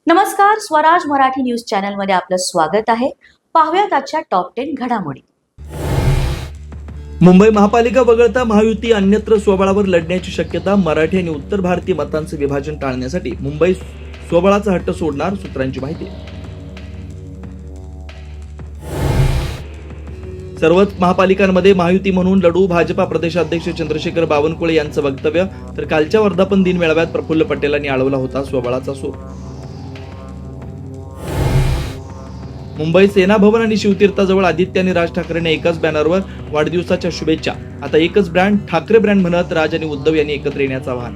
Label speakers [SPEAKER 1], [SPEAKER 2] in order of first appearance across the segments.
[SPEAKER 1] नमस्कार, Swaraj Marathi news channel मध्ये आपलं स्वागत आहे. पाहूयात आजच्या टॉप 10 घडामोडी.
[SPEAKER 2] मुंबई महापालिका वगळता महायुती अन्यत्र स्वबळावर लढण्याची शक्यता. मराठी आणि उत्तर भारतीय मतांचं विभाजन टाळण्यासाठी मुंबई स्वबळाचा हट्ट सोडणार, सूत्रांची माहिती. सर्वच महापालिकांमध्ये महायुती म्हणून लढू, भाजपा प्रदेशाध्यक्ष चंद्रशेखर बावनकुळे यांचं वक्तव्य. तर कालच्या वर्धापन दिन मेळाव्यात प्रफुल्ल पटेलांनी अडवला होता स्वबळाचा सूर. मुंबई सेना भवन आणि शिवतीर्थाजवळ आदित्य आणि राज ठाकरेंनी एकाच बॅनरवर वाढदिवसाच्या शुभेच्छा. आता एकच ब्रँड, ठाकरे ब्रँड म्हणत राज आणि उद्धव यांनी एकत्र येण्याचं आवाहन.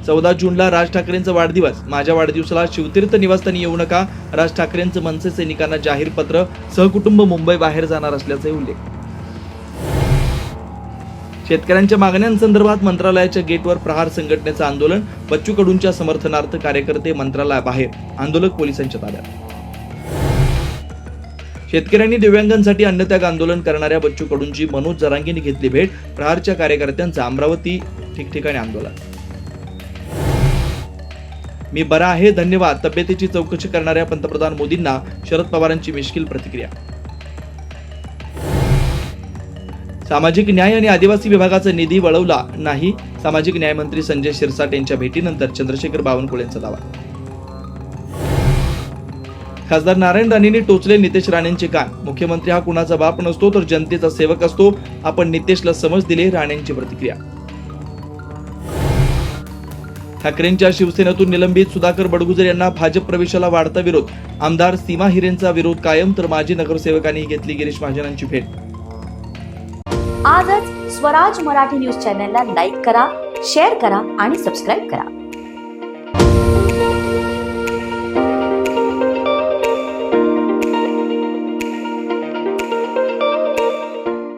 [SPEAKER 2] 14 जूनला राज ठाकरेंचा वाढदिवस. माझ्या वाढदिवसाला शिवतीर्थ निवासस्थानी येऊ नका, राज ठाकरेंचं मनसे सैनिकांना जाहीर पत्र. सहकुटुंब मुंबई बाहेर जाणार असल्याचा उल्लेख. शेतकऱ्यांच्या मागण्यांसंदर्भात मंत्रालयाच्या गेटवर प्रहार संघटनेचं आंदोलन. बच्चू कडूंच्या समर्थनार्थ कार्यकर्ते मंत्रालयाबाहेर, आंदोलक पोलिसांच्या ताब्यात. शेतकऱ्यांनी दिव्यांगांसाठी अन्नत्याग आंदोलन करणाऱ्या बच्चू कडूंची मनोज जरांगेंनी घेतली भेट. प्रहारच्या कार्यकर्त्यांचं अमरावती ठिकठिकाणी आंदोलन. मी बरा आहे, धन्यवाद. तब्येतीची चौकशी करणाऱ्या पंतप्रधान मोदींना शरद पवारांची मिश्किल प्रतिक्रिया. सामाजिक न्याय आणि आदिवासी विभागाचा निधी वळवला नाही. सामाजिक न्याय मंत्री संजय शिरसाट यांच्या भेटीनंतर चंद्रशेखर बावनकुळेंचा दावा. खासदार नारायण राणेंनी टोचले नितेश राणेंचे कान. मुख्यमंत्री हा कुणाचा बाप नसतो तर जनतेचा सेवक असतो. आपण नितेशला समज दिले, राणेंची प्रतिक्रिया. ठाकरेंच्या शिवसेनेतून निलंबित सुधाकर बडगुजर यांना भाजप प्रवेशाला वाढता विरोध. आमदार सीमा हिरेंचा विरोध कायम, तर माजी नगरसेवकांनी घेतली गिरीश महाजनांची भेट.
[SPEAKER 1] आजच स्वराज मराठी न्यूज चॅनलला लाईक करा, शेअर करा आणि सबस्क्राईब करा.